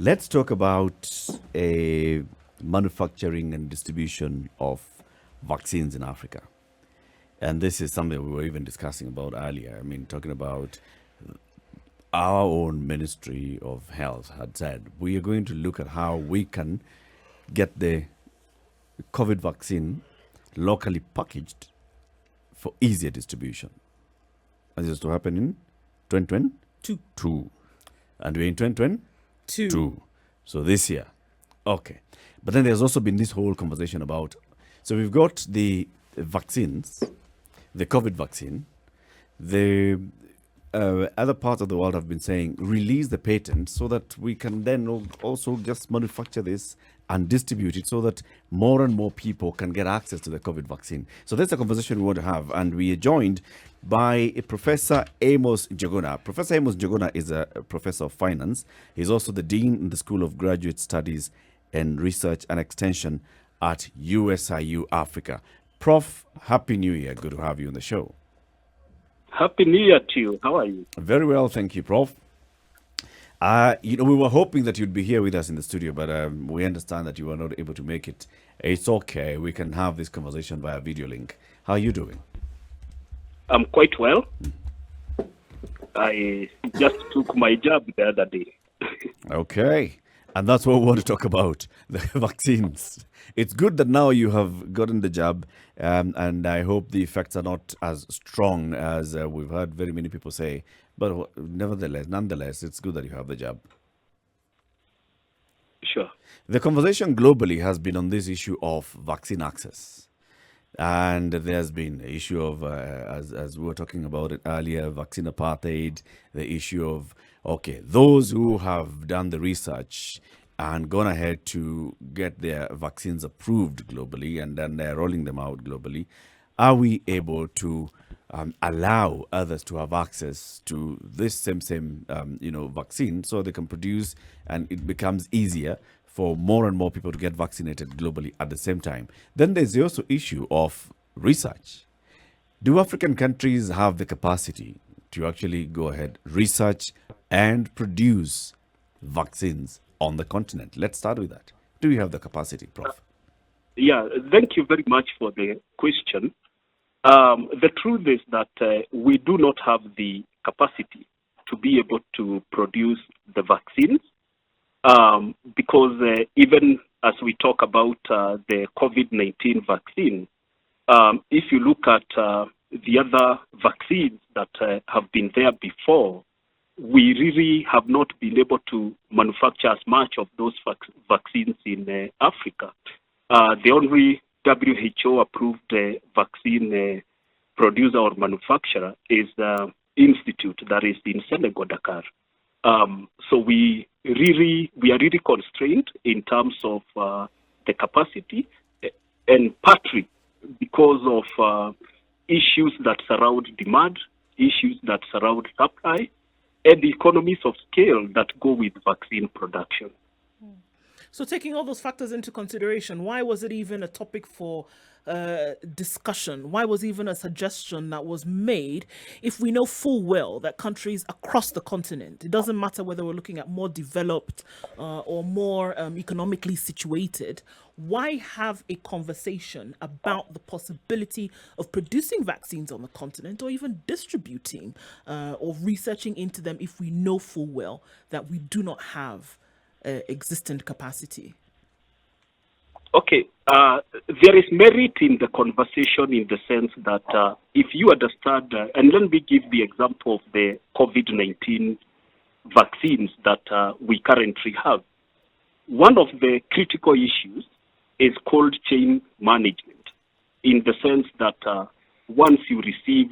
Let's talk about a manufacturing and distribution of vaccines in Africa. And this is something we were even discussing about earlier. I mean, talking about our own Ministry of Health had said we are going to look at how we can get the COVID vaccine locally packaged for easier distribution. And this is to happen in 2022. And we're in 2022. So this year. Okay. But then there's also been this whole conversation about, so we've got the vaccines, the COVID vaccine. The other parts of the world have been saying, release the patent so that we can then also just manufacture this and distribute it so that more and more people can get access to the COVID vaccine. So that's the conversation we want to have. And we are joined by Professor Amos Njuguna. Professor Amos Njuguna is a professor of finance. He's also the dean in the School of Graduate Studies and Research and Extension at USIU Africa. Prof, Happy New Year. Good to have you on the show. Happy New Year to you. How are you? Very well, thank you, Prof. We were hoping that you'd be here with us in the studio, but we understand that you were not able to make it. It's okay. We can have this conversation via video link. How are you doing? I'm quite well. I just took my jab the other day. Okay. And that's what we want to talk about, the vaccines. It's good that now you have gotten the jab, and I hope the effects are not as strong as we've heard very many people say. But nonetheless, it's good that you have the jab. Sure. The conversation globally has been on this issue of vaccine access. And there's been the issue of, as we were talking about it earlier, vaccine apartheid, the issue of, those who have done the research and gone ahead to get their vaccines approved globally and then they're rolling them out globally, are we able to allow others to have access to this same vaccine so they can produce and it becomes easier for more and more people to get vaccinated globally at the same time? Then there's the also issue of research. Do African countries have the capacity to actually go ahead, research and produce vaccines on the continent? Let's start with that. Do you have the capacity, Prof? Yeah, thank you very much for the question. The truth is that we do not have the capacity to be able to produce the vaccines because even as we talk about the COVID-19 vaccine, if you look at the other vaccines that have been there before, we really have not been able to manufacture as much of those vaccines in Africa. The only WHO-approved vaccine producer or manufacturer is the institute that is in Senegal, Dakar. So we are really constrained in terms of the capacity, and partly because of issues that surround demand, issues that surround supply, and the economies of scale that go with vaccine production. So taking all those factors into consideration, why was it even a topic for discussion? Why was even a suggestion that was made if we know full well that countries across the continent, it doesn't matter whether we're looking at more developed or more economically situated, why have a conversation about the possibility of producing vaccines on the continent or even distributing or researching into them if we know full well that we do not have existent capacity? Okay, there is merit in the conversation in the sense that if you understand, and let me give the example of the COVID-19 vaccines that we currently have. One of the critical issues is cold chain management, in the sense that once you receive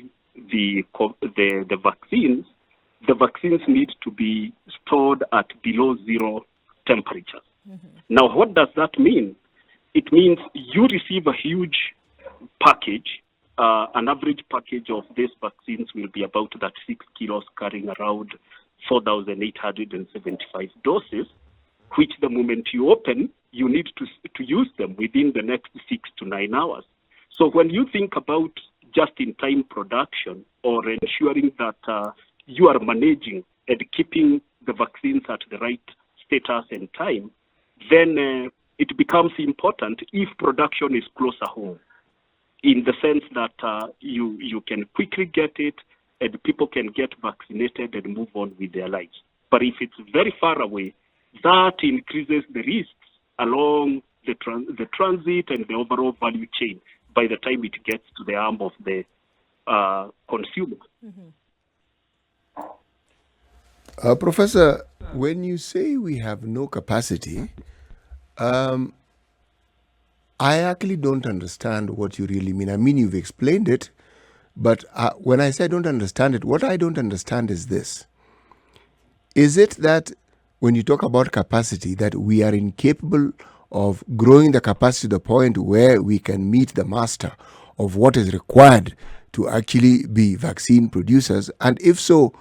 the vaccines, the vaccines need to be stored at below zero temperatures. Mm-hmm. Now, what does that mean? It means you receive a huge package. An average package of these vaccines will be about that 6 kilos, carrying around 4,875 doses, which the moment you open, you need to use them within the next 6 to 9 hours. So when you think about just-in-time production or ensuring that you are managing and keeping the vaccines at the right status and time, then it becomes important if production is closer home, in the sense that you can quickly get it and people can get vaccinated and move on with their lives. But if it's very far away, that increases the risks along the transit and the overall value chain by the time it gets to the arm of the consumer. Professor, when you say we have no capacity, I actually don't understand what you really mean. I mean, you've explained it, but when I say I don't understand it, what I don't understand is this. Is it that when you talk about capacity, that we are incapable of growing the capacity to the point where we can meet the master of what is required to actually be vaccine producers? And if so,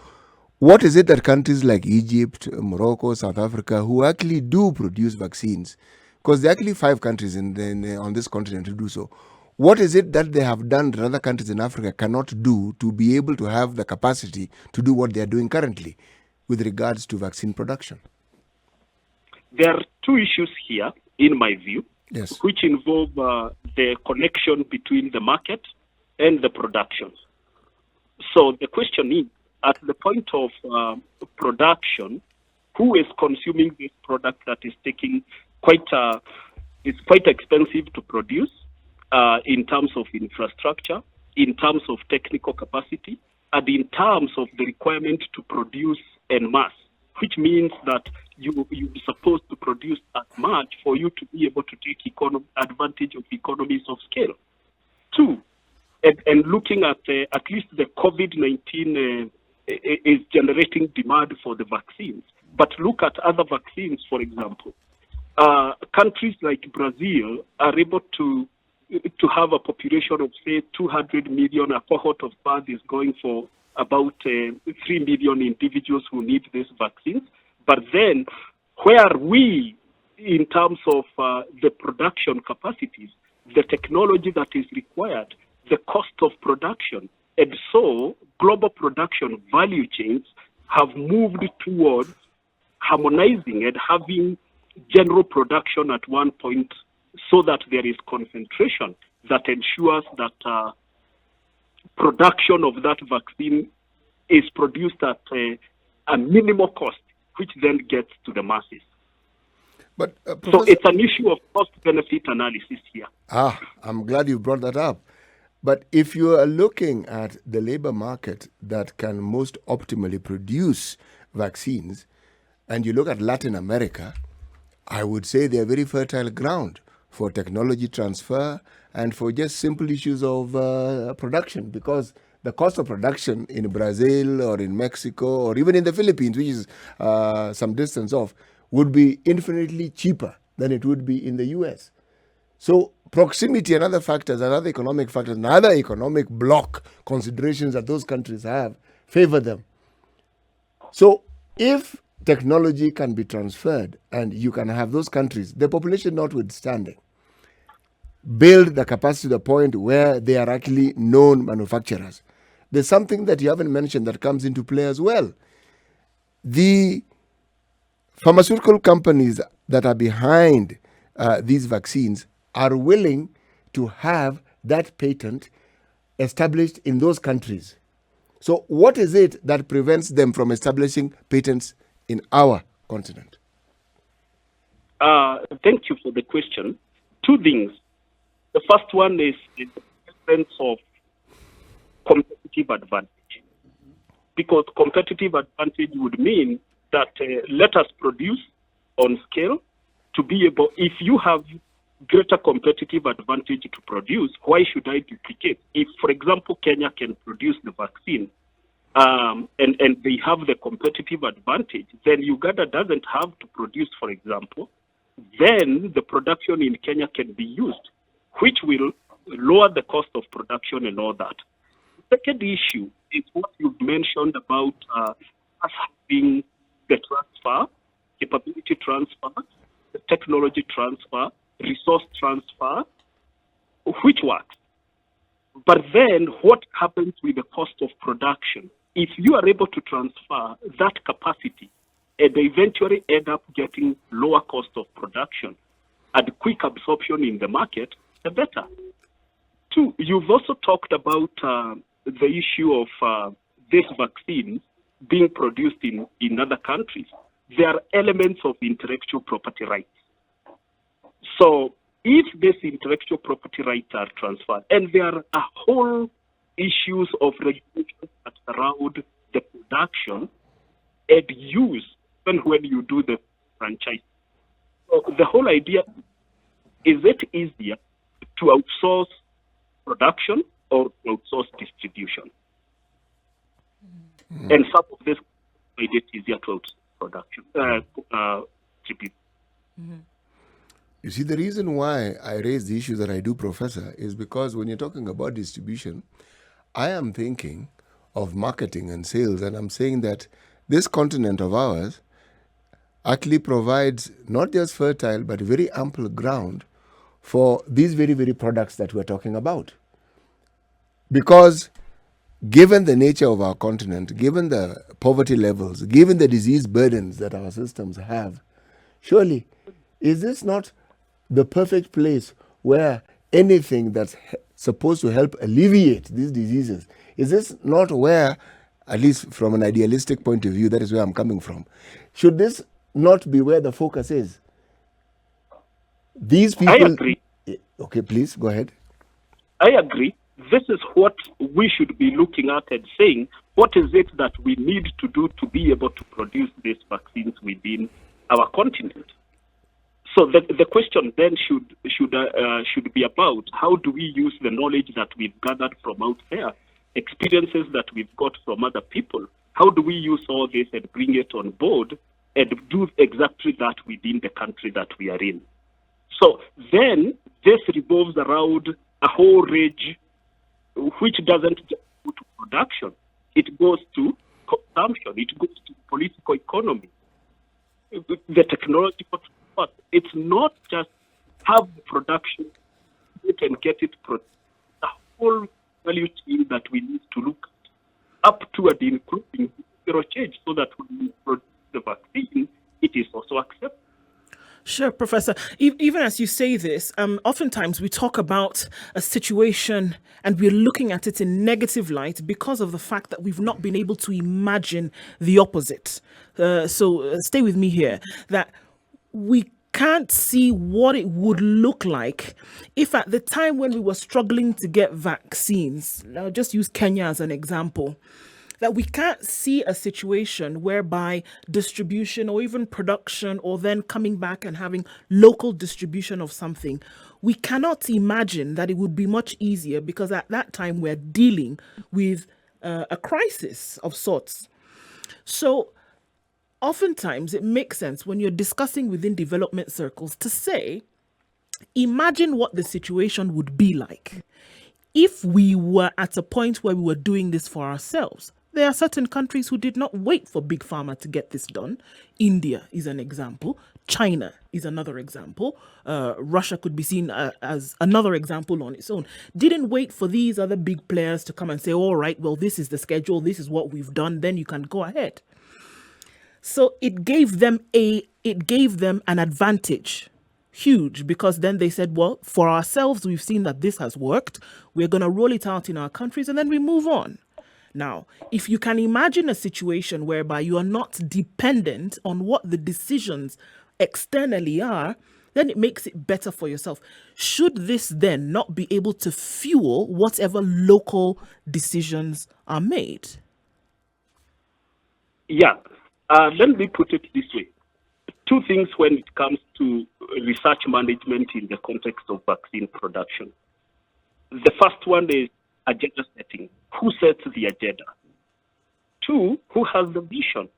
what is it that countries like Egypt, Morocco, South Africa, who actually do produce vaccines, because there are actually 5 countries on this continent to do so, what is it that they have done that other countries in Africa cannot do to be able to have the capacity to do what they are doing currently with regards to vaccine production? There are 2 issues here, in my view, yes, which involve the connection between the market and the production. So the question is, at the point of production, who is consuming this product that is taking it's quite expensive to produce in terms of infrastructure, in terms of technical capacity, and in terms of the requirement to produce en masse, which means that you're supposed to produce as much for you to be able to take advantage of economies of scale. 2, and looking at least the COVID-19 is generating demand for the vaccines. But look at other vaccines, for example. Countries like Brazil are able to have a population of, say, 200 million. A cohort of birth is going for about 3 million individuals who need these vaccines. But then, where are we in terms of the production capacities, the technology that is required, the cost of production? And so, global production value chains have moved toward harmonizing and having general production at one point so that there is concentration that ensures that production of that vaccine is produced at a minimal cost, which then gets to the masses. But so it's an issue of cost-benefit analysis here. I'm glad you brought that up. But if you are looking at the labor market that can most optimally produce vaccines, and you look at Latin America, I would say they are very fertile ground for technology transfer and for just simple issues of production, because the cost of production in Brazil or in Mexico or even in the Philippines, which is some distance off, would be infinitely cheaper than it would be in the US. So proximity and other factors, and other economic factors, and other economic bloc considerations that those countries have favor them. So if technology can be transferred and you can have those countries, the population notwithstanding, build the capacity to the point where they are actually known manufacturers, there's something that you haven't mentioned that comes into play as well. The pharmaceutical companies that are behind these vaccines are willing to have that patent established in those countries. So what is it that prevents them from establishing patents in our continent? Thank you for the question. 2 things. The first one is the sense of competitive advantage. Because competitive advantage would mean that let us produce on scale to be able, if you have greater competitive advantage to produce, why should I duplicate? If, for example, Kenya can produce the vaccine and they have the competitive advantage, then Uganda doesn't have to produce, for example, then the production in Kenya can be used, which will lower the cost of production and all that. The second issue is what you've mentioned about us having the transfer, capability transfer, the technology transfer, resource transfer, which works. But then what happens with the cost of production? If you are able to transfer that capacity and they eventually end up getting lower cost of production and quick absorption in the market, the better. Two, you've also talked about the issue of this vaccine being produced in other countries. There are elements of intellectual property rights. So if these intellectual property rights are transferred, and there are a whole issues of regulations that surround the production and use when you do the franchise. So the whole idea, is it easier to outsource production or to outsource distribution? And some of this made it easier to outsource production, distribution. You see, the reason why I raise the issue that I do, Professor, is because when you're talking about distribution, I am thinking of marketing and sales, and I'm saying that this continent of ours actually provides not just fertile but very ample ground for these very, very products that we're talking about. Because given the nature of our continent, given the poverty levels, given the disease burdens that our systems have, surely is this not the perfect place where anything that's supposed to help alleviate these diseases, is this not where, at least from an idealistic point of view, that is where I'm coming from, should this not be where the focus is? These people... I agree. Okay, please, go ahead. I agree. This is what we should be looking at and saying, what is it that we need to do to be able to produce these vaccines within our continent? So the question then should be about how do we use the knowledge that we've gathered from out there, experiences that we've got from other people. How do we use all this and bring it on board and do exactly that within the country that we are in? So then this revolves around a whole range which doesn't just go to production. It goes to consumption. It goes to political economy, the technological support. It's not just have the production and get it produced. The whole value chain that we need to look at, up to and including zero change, so that when we produce the vaccine, it is also accepted. Sure, Professor. Even as you say this, oftentimes we talk about a situation and we're looking at it in negative light because of the fact that we've not been able to imagine the opposite. So stay with me here, that we can't see what it would look like if at the time when we were struggling to get vaccines, I'll just use Kenya as an example, that we can't see a situation whereby distribution or even production or then coming back and having local distribution of something, we cannot imagine that it would be much easier because at that time we're dealing with a crisis of sorts. So oftentimes it makes sense when you're discussing within development circles to say, imagine what the situation would be like if we were at a point where we were doing this for ourselves. There are certain countries who did not wait for Big Pharma to get this done. India is an example. China is another example. Russia could be seen as another example on its own. Didn't wait for these other big players to come and say, all right, well, this is the schedule. This is what we've done. Then you can go ahead. So it gave them an advantage. Huge, because then they said, well, for ourselves, we've seen that this has worked. We're going to roll it out in our countries and then we move on. Now, if you can imagine a situation whereby you are not dependent on what the decisions externally are, then it makes it better for yourself. Should this then not be able to fuel whatever local decisions are made? Yeah. Let me put it this way. Two things when it comes to research management in the context of vaccine production. The first one is agenda setting. Who sets the agenda? Two, who has the vision?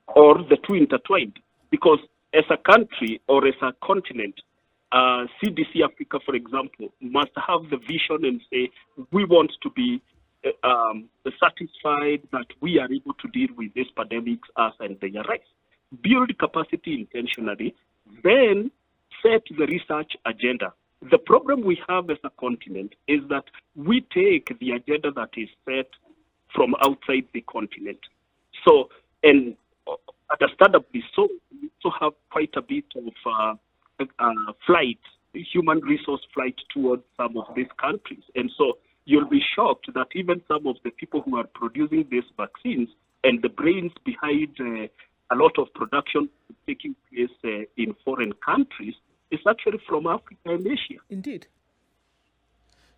Or the two intertwined? Because as a country or as a continent, CDC Africa, for example, must have the vision and say, we want to be satisfied that we are able to deal with these pandemics as and they arise. Build capacity intentionally, then set the research agenda. The problem we have as a continent is that we take the agenda that is set from outside the continent. So, and understandably so, we also have quite a bit of flight, human resource flight towards some of these countries. And so you'll be shocked that even some of the people who are producing these vaccines and the brains behind a lot of production taking place in foreign countries is actually from Africa and Asia. Indeed.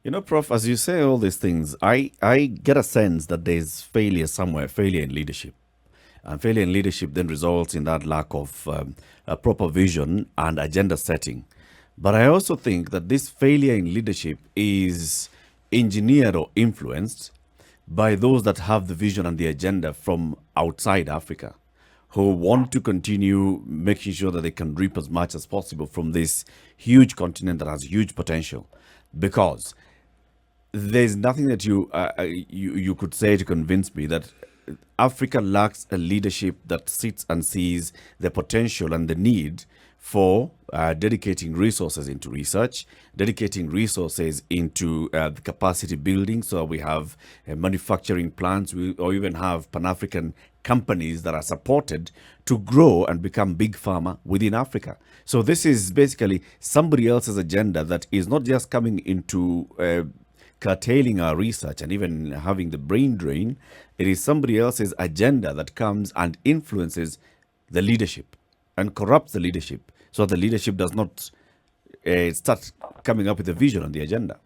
You know, Prof, as you say all these things, I get a sense that there's failure somewhere, failure in leadership. And failure in leadership then results in that lack of a proper vision and agenda setting. But I also think that this failure in leadership is engineered or influenced by those that have the vision and the agenda from outside Africa, who want to continue making sure that they can reap as much as possible from this huge continent that has huge potential. Because there's nothing that you could say to convince me that Africa lacks a leadership that sits and sees the potential and the need for dedicating resources into research, dedicating resources into the capacity building, so we have manufacturing plants, or even have Pan-African companies that are supported to grow and become big pharma within Africa. So this is basically somebody else's agenda that is not just coming into curtailing our research and even having the brain drain. It is somebody else's agenda that comes and influences the leadership and corrupts the leadership, so the leadership does not start coming up with a vision on the agenda.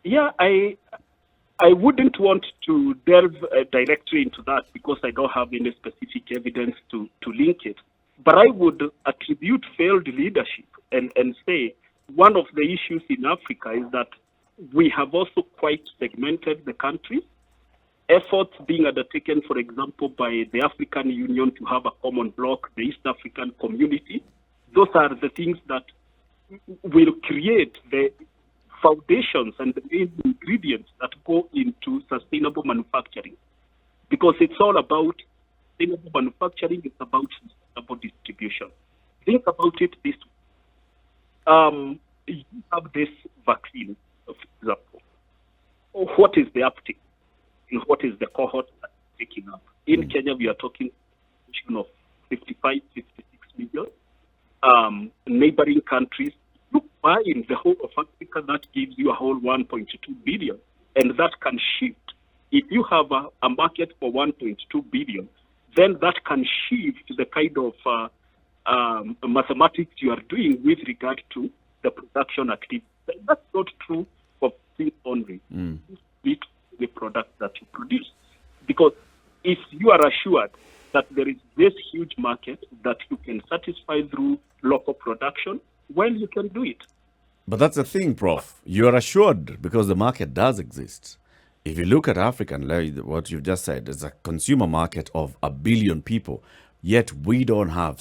Yeah, I wouldn't want to delve directly into that because I don't have any specific evidence to link it. But I would attribute failed leadership and say one of the issues in Africa is that we have also quite segmented the country. Efforts being undertaken, for example, by the African Union to have a common bloc, the East African Community, those are the things that will create the foundations and the main ingredients that go into sustainable manufacturing. Because it's all about sustainable manufacturing, it's about sustainable distribution. Think about it this way. You have this vaccine, for example. What is the uptake? And what is the cohort that's taking up? In Kenya, we are talking of 55, 56 million. Neighboring countries, look, in the whole of Africa, that gives you a whole 1.2 billion. And that can shift. If you have a market for 1.2 billion, then that can shift the kind of mathematics you are doing with regard to the production activity. That's not true for things only. It's the product that you produce. Because if you are assured that there is this huge market that you can satisfy through local production, well, you can do it. But that's the thing, Prof. You are assured because the market does exist. If you look at Africa, and what you've just said, there's a consumer market of 1 billion people, yet we don't have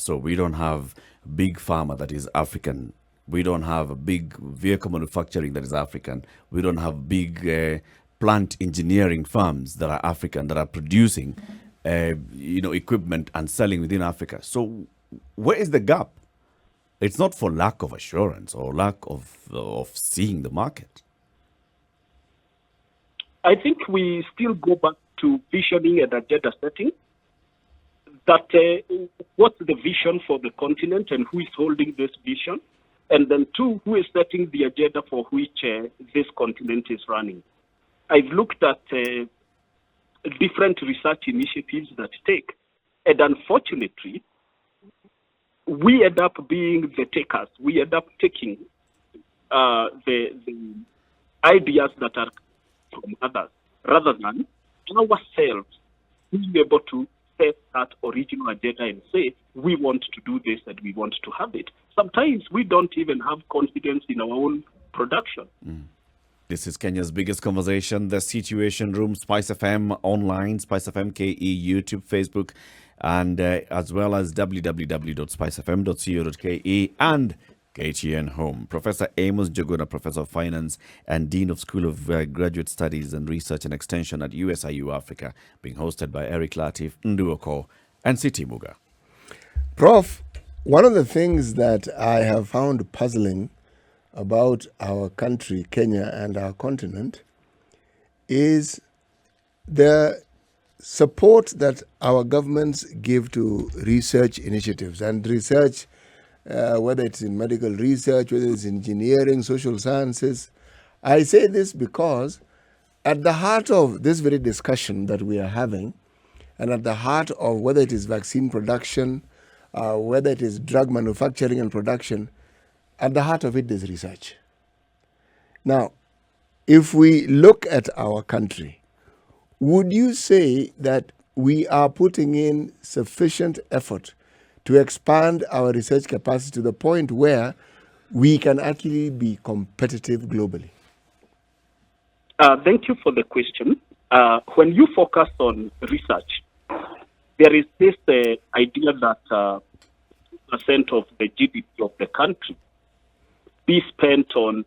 big pharma that is African. We don't have a big vehicle manufacturing that is African. We don't have big plant engineering firms that are African, that are producing equipment and selling within Africa. So where is the gap? It's not for lack of assurance or lack of seeing the market. I think we still go back to visioning and agenda setting. That what's the vision for the continent and who is holding this vision? And then two, who is setting the agenda for which this continent is running? I've looked at different research initiatives that take, and unfortunately, we end up being the takers. We end up taking the ideas that are from others, rather than ourselves being able to set that original agenda and say, we want to do this and we want to have it. Sometimes we don't even have confidence in our own production. This is Kenya's biggest conversation, The Situation Room, SpiceFM online, SpiceFM KE, YouTube, Facebook, and as well as www.spicefm.co.ke and KTN Home. Professor Amos Njuguna, Professor of Finance and Dean of School of Graduate Studies and Research and Extension at USIU Africa, being hosted by Eric Latif, Nduoko, and Siti Muga. Prof, one of the things that I have found puzzling about our country, Kenya, and our continent is the support that our governments give to research initiatives and research, whether it's in medical research, whether it's engineering, social sciences. I say this because at the heart of this very discussion that we are having, and at the heart of whether it is vaccine production, whether it is drug manufacturing and production, at the heart of it is research. Now, if we look at our country, would you say that we are putting in sufficient effort to expand our research capacity to the point where we can actually be competitive globally? Thank you for the question. When you focus on research, there is this idea that percent of the GDP of the country be spent on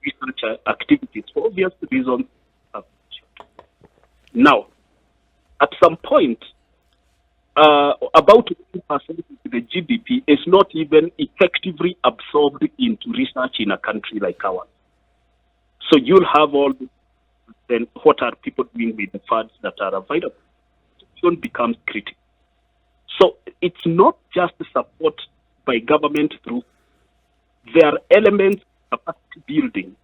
research activities for obvious reasons. Now, at some point, about 2% of the GDP is not even effectively absorbed into research in a country like ours. So you'll have all this, then what are people doing with the funds that are available? It becomes critical. So it's not just support by government through. There are elements of capacity building,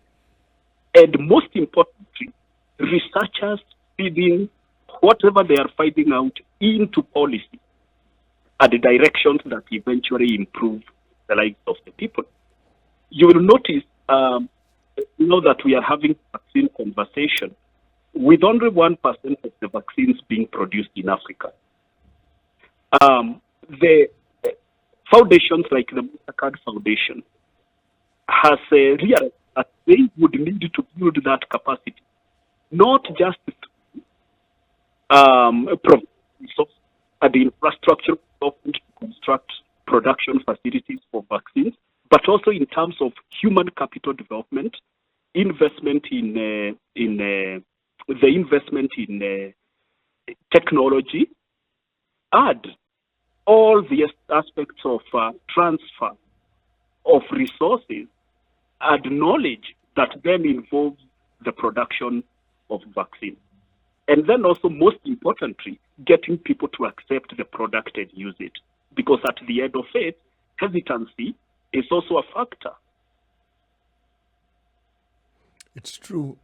and most importantly, researchers feeding whatever they are finding out into policy at the directions that eventually improve the lives of the people. You will notice, that we are having vaccine conversation with only 1% of the vaccines being produced in Africa. The foundations like the Mastercard Foundation has realized that they would need to build that capacity, not just provide resources and the infrastructure to construct production facilities for vaccines, but also in terms of human capital development, investment in technology, and all the aspects of transfer of resources and knowledge that then involves the production of vaccines. And then also, most importantly, getting people to accept the product and use it. Because at the end of it, hesitancy is also a factor. It's true.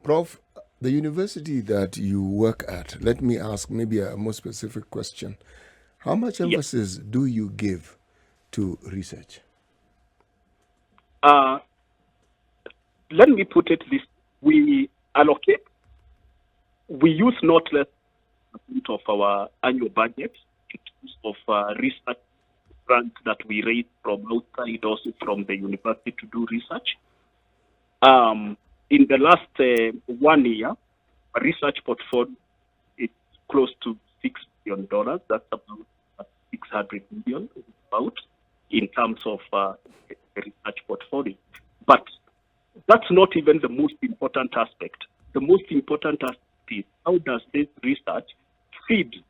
Prof, the university that you work at, let me ask maybe a more specific question. How much emphasis do you give to research? Let me put it this: we use not less than of our annual budget in terms of research grants that we raise from outside, also from the university to do research. In the last 1 year, a research portfolio is close to $6 billion. That's about 600 million, about, in terms of the research portfolio. But that's not even the most important aspect. The most important aspect is how does this research feed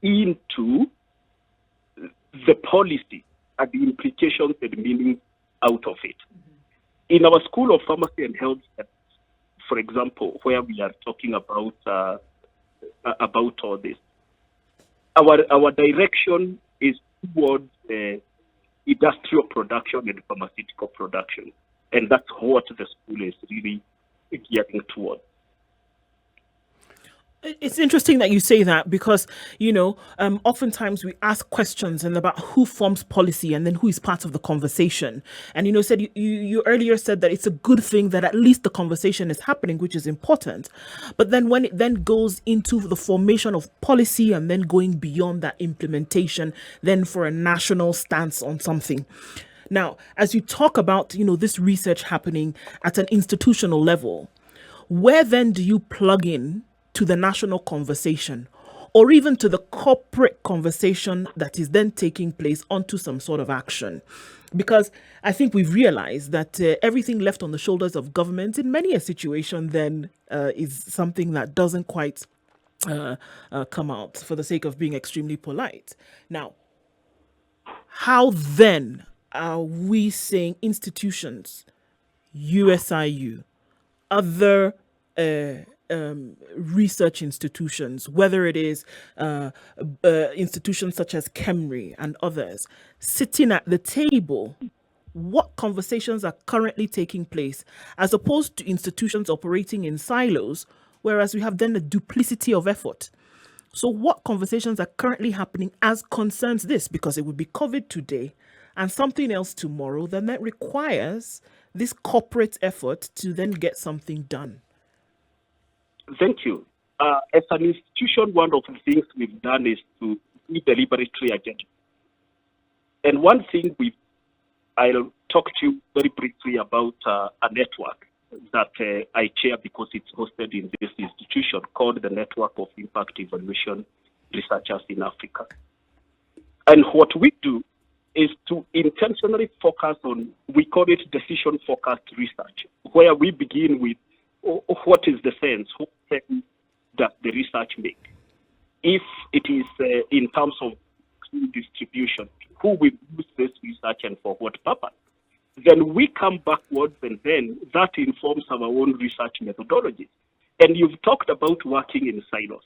into the policy and the implications and meaning out of it. In our School of Pharmacy and Health, for example, where we are talking about all this, our direction is towards industrial production and pharmaceutical production, and that's what the school is really gearing towards. It's interesting that you say that because, oftentimes we ask questions and about who forms policy and then who is part of the conversation. And, you earlier said that it's a good thing that at least the conversation is happening, which is important. But then when it then goes into the formation of policy and then going beyond that implementation, then for a national stance on something. Now, as you talk about, this research happening at an institutional level, where then do you plug in to the national conversation or even to the corporate conversation that is then taking place onto some sort of action? Because I think we've realized that everything left on the shoulders of government in many a situation then is something that doesn't quite come out, for the sake of being extremely polite. Now, how then are we saying institutions, USIU, other research institutions, whether it is institutions such as KEMRI and others, sitting at the table, what conversations are currently taking place, as opposed to institutions operating in silos, whereas we have then a duplicity of effort. So what conversations are currently happening as concerns this? Because it would be COVID today and something else tomorrow, then that requires this corporate effort to then get something done. Thank you. As an institution, one of the things we've done is to be the liberatory agenda. And one thing I'll talk to you very briefly about a network that I chair because it's hosted in this institution called the Network of Impact Evaluation Researchers in Africa. And what we do is to intentionally focus on, we call it decision-focused research, where we begin with what is the sense, what sense does the research make? If it is in terms of distribution, who will use this research and for what purpose? Then we come backwards, and then that informs our own research methodologies. And you've talked about working in silos.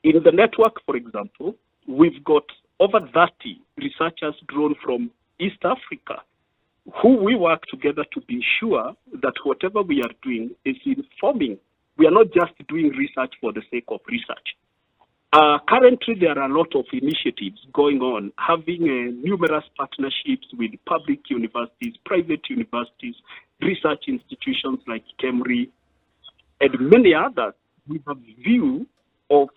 In the network, for example, we've got over 30 researchers drawn from East Africa who we work together to be sure that whatever we are doing is informing. We are not just doing research for the sake of research. Currently, there are a lot of initiatives going on, having numerous partnerships with public universities, private universities, research institutions like KEMRI, and many others with a view of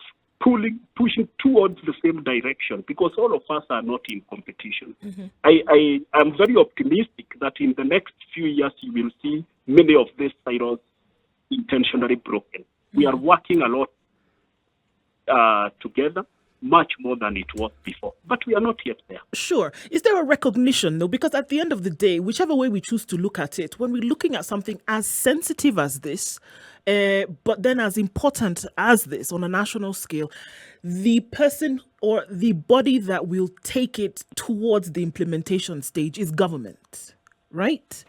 pushing towards the same direction, because all of us are not in competition. Mm-hmm. I am very optimistic that in the next few years you will see many of these silos intentionally broken. Mm-hmm. We are working a lot together, much more than it was before, but we are not yet there. Sure. Is there a recognition, though? Because at the end of the day, whichever way we choose to look at it, when we're looking at something as sensitive as this, but then as important as this on a national scale, the person or the body that will take it towards the implementation stage is government, right?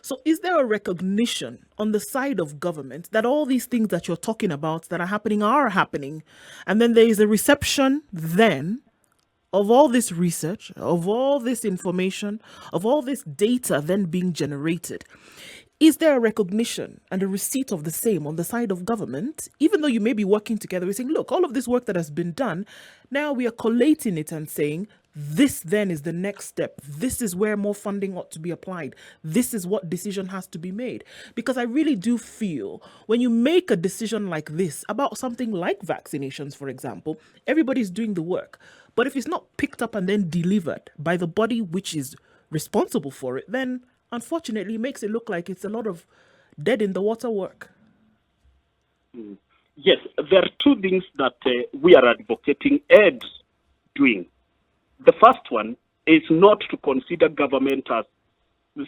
So is there a recognition on the side of government that all these things that you're talking about that are happening, and then there is a reception then of all this research, of all this information, of all this data then being generated? Is there a recognition and a receipt of the same on the side of government? Even though you may be working together, we're saying, look, all of this work that has been done, now we are collating it and saying, this then is the next step. This is where more funding ought to be applied. This is what decision has to be made. Because I really do feel when you make a decision like this about something like vaccinations, for example, everybody's doing the work. But if it's not picked up and then delivered by the body which is responsible for it, then unfortunately, it makes it look like it's a lot of dead in the water work. Yes, there are two things that we are advocating and doing. The first one is not to consider government as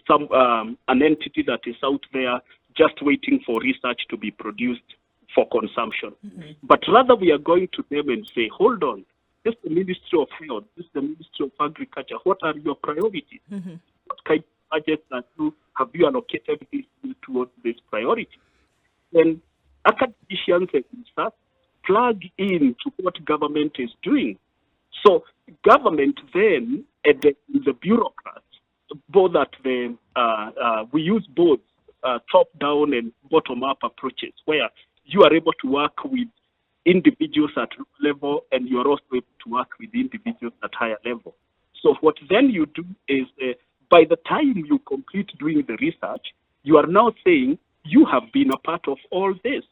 some an entity that is out there just waiting for research to be produced for consumption. Mm-hmm. But rather we are going to them and say, hold on, this is the Ministry of Health, this is the Ministry of Agriculture. What are your priorities? Mm-hmm. What kind budget that have you allocated this towards this priority? Then academicians and research plug in to what government is doing. So government then, and the bureaucrats, both at the, we use both top-down and bottom-up approaches, where you are able to work with individuals at low level, and you are also able to work with individuals at higher level. So what then you do is, by the time you complete doing the research, you are now saying you have been a part of all this.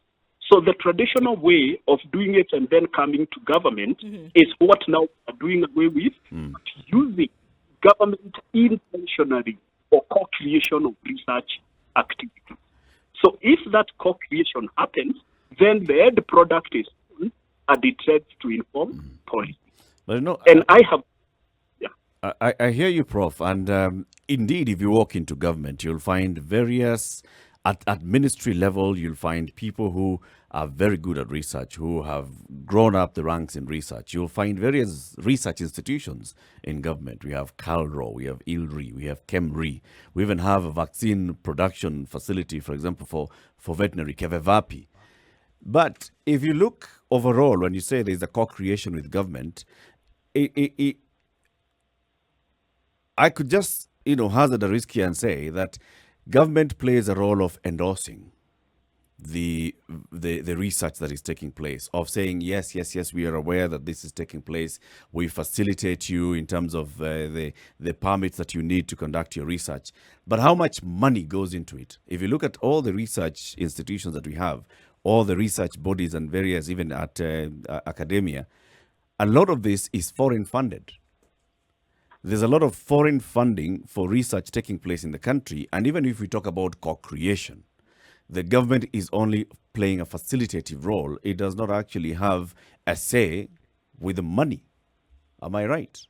So the traditional way of doing it and then coming to government is what now we are doing away with, but using government intentionally for co-creation of research activities. So if that co-creation happens, then the end product is and it heads to inform policy. But and I have I hear you, Prof. And indeed, if you walk into government, you'll find various, at ministry level, you'll find people who are very good at research, who have grown up the ranks in research. You'll find various research institutions in government. We have CalRO, we have ILRI, we have KEMRI. We even have a vaccine production facility, for example, for veterinary, Kevevapi. But if you look overall, when you say there's a co-creation with government, I could just, hazard a risk here and say that government plays a role of endorsing the research that is taking place, of saying yes, we are aware that this is taking place. We facilitate you in terms of the permits that you need to conduct your research. But how much money goes into it? If you look at all the research institutions that we have, all the research bodies and various, even at academia, a lot of this is foreign funded. There's a lot of foreign funding for research taking place in the country. And even if we talk about co-creation, the government is only playing a facilitative role. It does not actually have a say with the money. Am I right?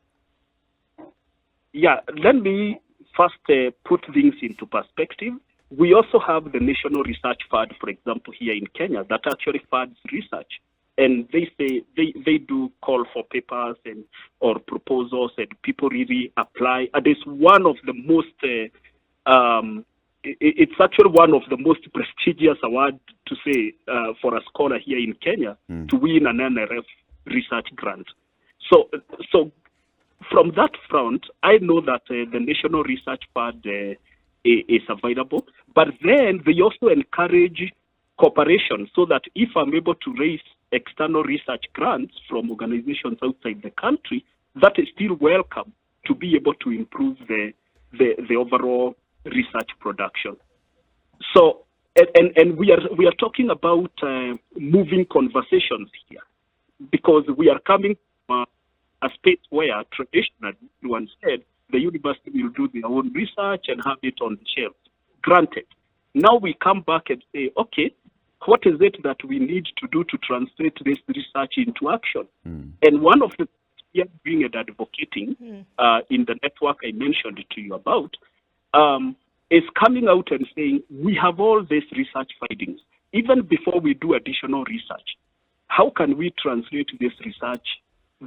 Yeah, let me first put things into perspective. We also have the National Research Fund, for example, here in Kenya, that actually funds research. And they say they do call for papers or proposals, and people really apply. And it's one of the most it's actually one of the most prestigious awards, to say, for a scholar here in Kenya to win an NRF research grant. So from that front, I know that the National Research Fund is available, but then they also encourage cooperation, so that if I'm able to raise external research grants from organizations outside the country, that is still welcome to be able to improve the overall research production. So, and we are talking about moving conversations here, because we are coming from a space where traditionally, everyone said, the university will do their own research and have it on the shelf. Granted. Now we come back and say, okay, what is it that we need to do to translate this research into action? And one of the things we are doing and advocating in the network I mentioned to you about is coming out and saying, we have all these research findings. Even before we do additional research, how can we translate this research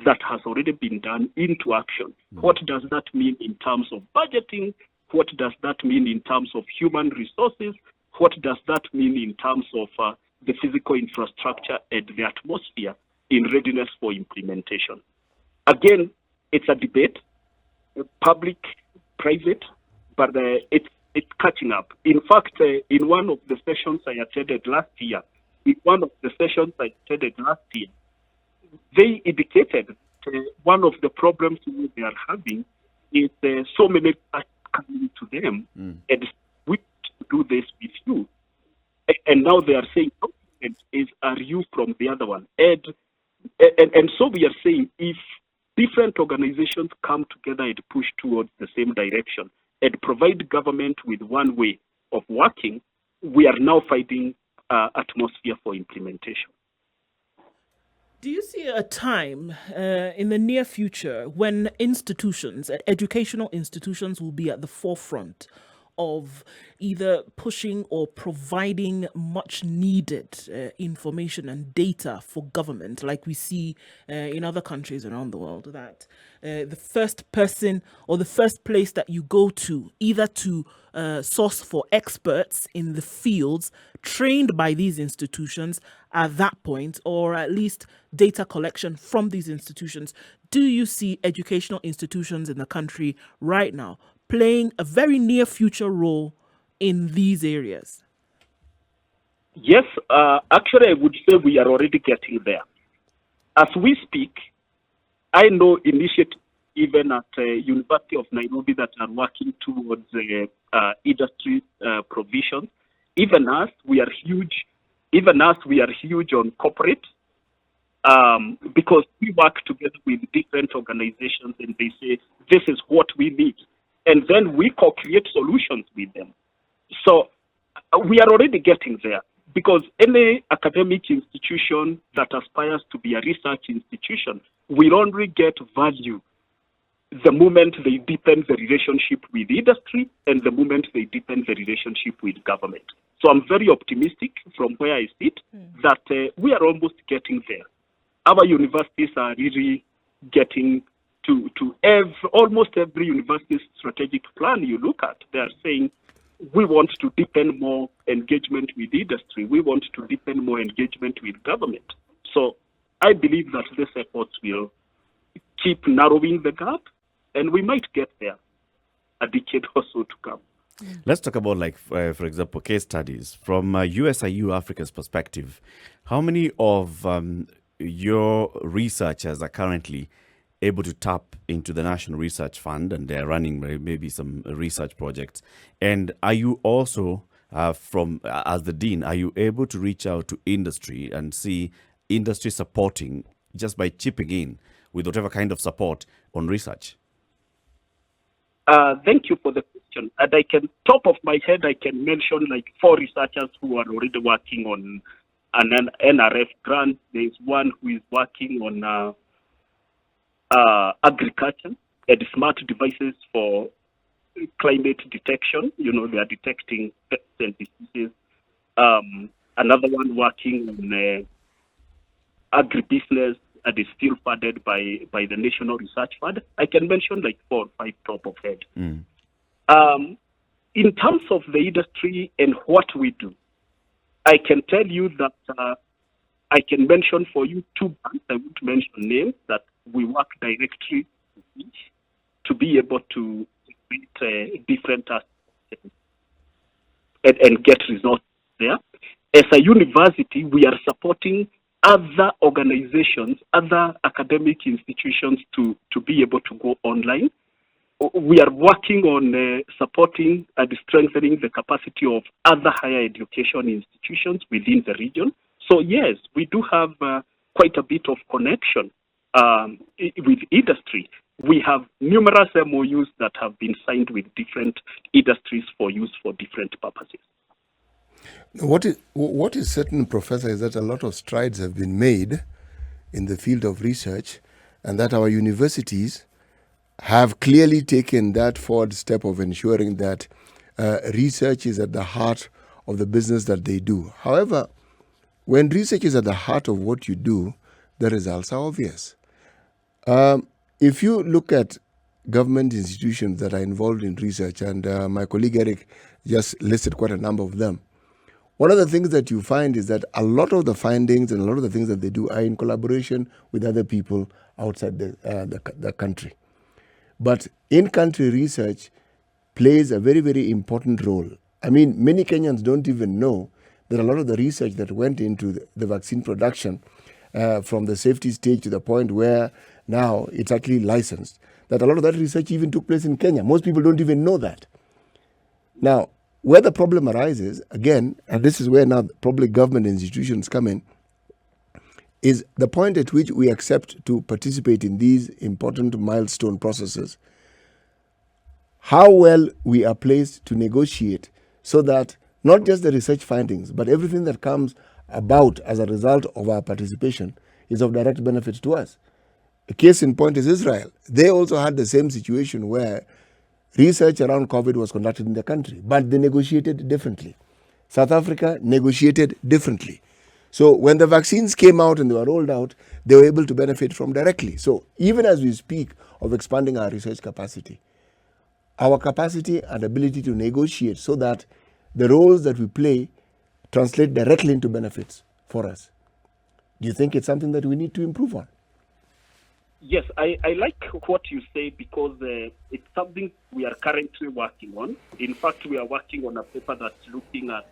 that has already been done into action? What does that mean in terms of budgeting? What does that mean in terms of human resources? What does that mean in terms of the physical infrastructure and the atmosphere in readiness for implementation? Again, it's a debate, public, private, but it's catching up. In fact, in one of the sessions I attended last year, they indicated one of the problems they are having is so many coming to them, and we do this with you. And now they are saying, are you from the other one? And so we are saying, if different organizations come together and push towards the same direction and provide government with one way of working, we are now finding atmosphere for implementation. Do you see a time in the near future when institutions, educational institutions, will be at the forefront of either pushing or providing much needed information and data for government, like we see in other countries around the world, that the first person or the first place that you go to, either to source for experts in the fields trained by these institutions at that point, or at least data collection from these institutions? Do you see educational institutions in the country right now playing a very near future role in these areas? Yes, actually, I would say we are already getting there. As we speak, I know initiatives even at University of Nairobi that are working towards industry provision. Even as we are huge on corporate, because we work together with different organizations and they say, this is what we need. And then we co-create solutions with them. So we are already getting there, because any academic institution that aspires to be a research institution will only get value the moment they deepen the relationship with industry and the moment they deepen the relationship with government. So I'm very optimistic from where I sit that we are almost getting there. Our universities are really getting to almost every university's strategic plan you look at. They are saying we want to deepen more engagement with industry. We want to deepen more engagement with government. So I believe that these efforts will keep narrowing the gap, and we might get there a decade or so to come. Let's talk about, like, for example, case studies. From USIU Africa's perspective, how many of your researchers are currently able to tap into the National Research Fund, and they're running maybe some research projects? And are you also, as the Dean, are you able to reach out to industry and see industry supporting just by chipping in with whatever kind of support on research? Thank you for the question. And I can, top of my head, I can mention like 4 researchers who are already working on an NRF grant. There's one who is working on agriculture and smart devices for climate detection. You know, they are detecting pests and diseases. Another one working on agribusiness, and is still funded by the National Research Fund. I can mention like 4 or 5 top of head. In terms of the industry and what we do, I can tell you that I can mention for you 2 banks. I won't mention names, that we work directly with each to be able to create different and get results there. As a university, we are supporting other organizations, other academic institutions to be able to go online. We are working on supporting and strengthening the capacity of other higher education institutions within the region. So yes, we do have quite a bit of connection with industry. We have numerous MOUs that have been signed with different industries for use for different purposes. What is certain, Professor, is that a lot of strides have been made in the field of research, and that our universities have clearly taken that forward step of ensuring that research is at the heart of the business that they do. However, when research is at the heart of what you do, the results are obvious. If you look at government institutions that are involved in research, and my colleague Eric just listed quite a number of them, one of the things that you find is that a lot of the findings and a lot of the things that they do are in collaboration with other people outside the country. But in-country research plays a very, very important role. I mean, many Kenyans don't even know that a lot of the research that went into the vaccine production, from the safety stage to the point where now it's actually licensed, that a lot of that research even took place in Kenya. Most people don't even know that. Now, where the problem arises, again, and this is where now public government institutions come in, is the point at which we accept to participate in these important milestone processes, how well we are placed to negotiate so that not just the research findings, but everything that comes about as a result of our participation is of direct benefit to us. A case in point is Israel. They also had the same situation where research around COVID was conducted in the country, but they negotiated differently. South Africa negotiated differently. So when the vaccines came out and they were rolled out, they were able to benefit from directly. So even as we speak of expanding our research capacity, our capacity and ability to negotiate so that the roles that we play translate directly into benefits for us. Do you think it's something that we need to improve on? Yes, I like what you say, because it's something we are currently working on. In fact, we are working on a paper that's looking at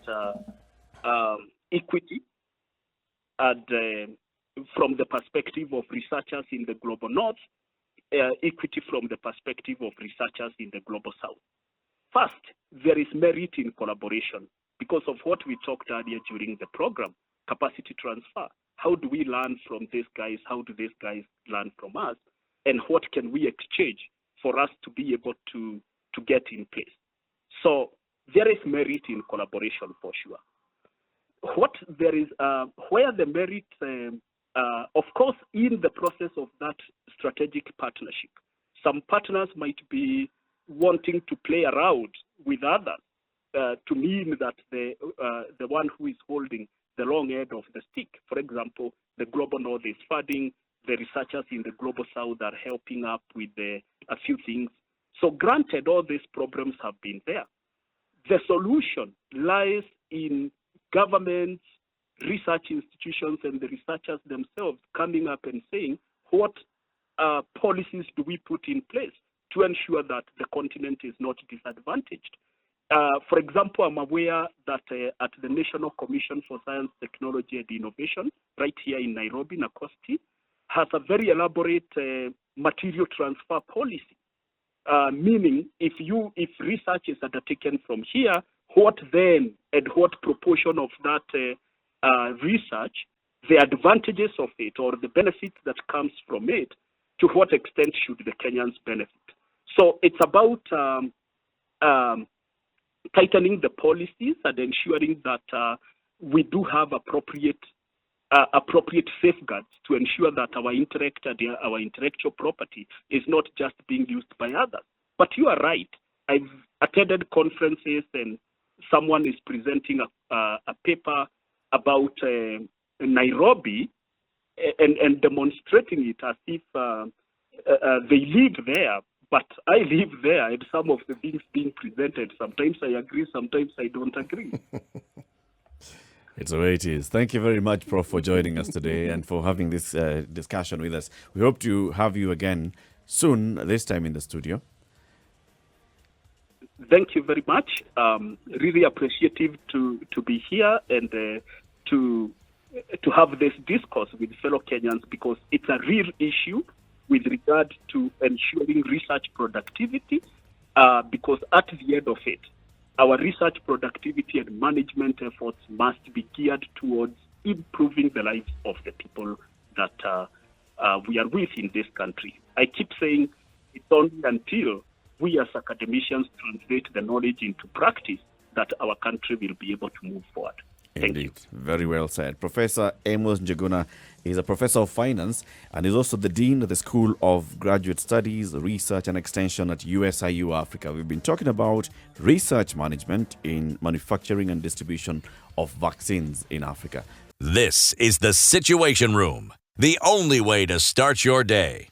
equity and from the perspective of researchers in the global north, equity from the perspective of researchers in the global south. First, there is merit in collaboration because of what we talked earlier during the program, capacity transfer. How do we learn from these guys? How do these guys learn from us? And what can we exchange for us to be able to get in place? So there is merit in collaboration for sure. Where the merit, of course, in the process of that strategic partnership, some partners might be wanting to play around with others to mean that the one who is holding the long end of the stick, for example, the global north is funding, the researchers in the global south are helping up with a few things. So granted, all these problems have been there. the solution lies in governments, research institutions, and the researchers themselves coming up and saying, what policies do we put in place to ensure that the continent is not disadvantaged? For example, I'm aware that at the National Commission for Science, Technology and Innovation, right here in Nairobi, Nakosti, has a very elaborate material transfer policy. Meaning, if research is undertaken from here, what then and what proportion of that research, the advantages of it or the benefits that comes from it, to what extent should the Kenyans benefit? So it's about tightening the policies and ensuring that we do have appropriate safeguards to ensure that our intellectual property is not just being used by others. But you are right. I've attended conferences and someone is presenting a paper about Nairobi and demonstrating it as if they live there. But I live there, and some of the things being presented, sometimes I agree, sometimes I don't agree. It's the way it is. Thank you very much, Prof, for joining us today and for having this discussion with us. We hope to have you again soon, this time in the studio. Thank you very much. Really appreciative to be here and to have this discourse with fellow Kenyans, because it's a real issue with regard to ensuring research productivity, because at the end of it, our research productivity and management efforts must be geared towards improving the lives of the people that we are with in this country. I keep saying it's only until we as academicians translate the knowledge into practice that our country will be able to move forward. Thank you. Very well said. Professor Amos Njuguna is a professor of finance and is also the dean of the School of Graduate Studies, Research and Extension at USIU Africa. We've been talking about research management in manufacturing and distribution of vaccines in Africa. This is the Situation Room, the only way to start your day.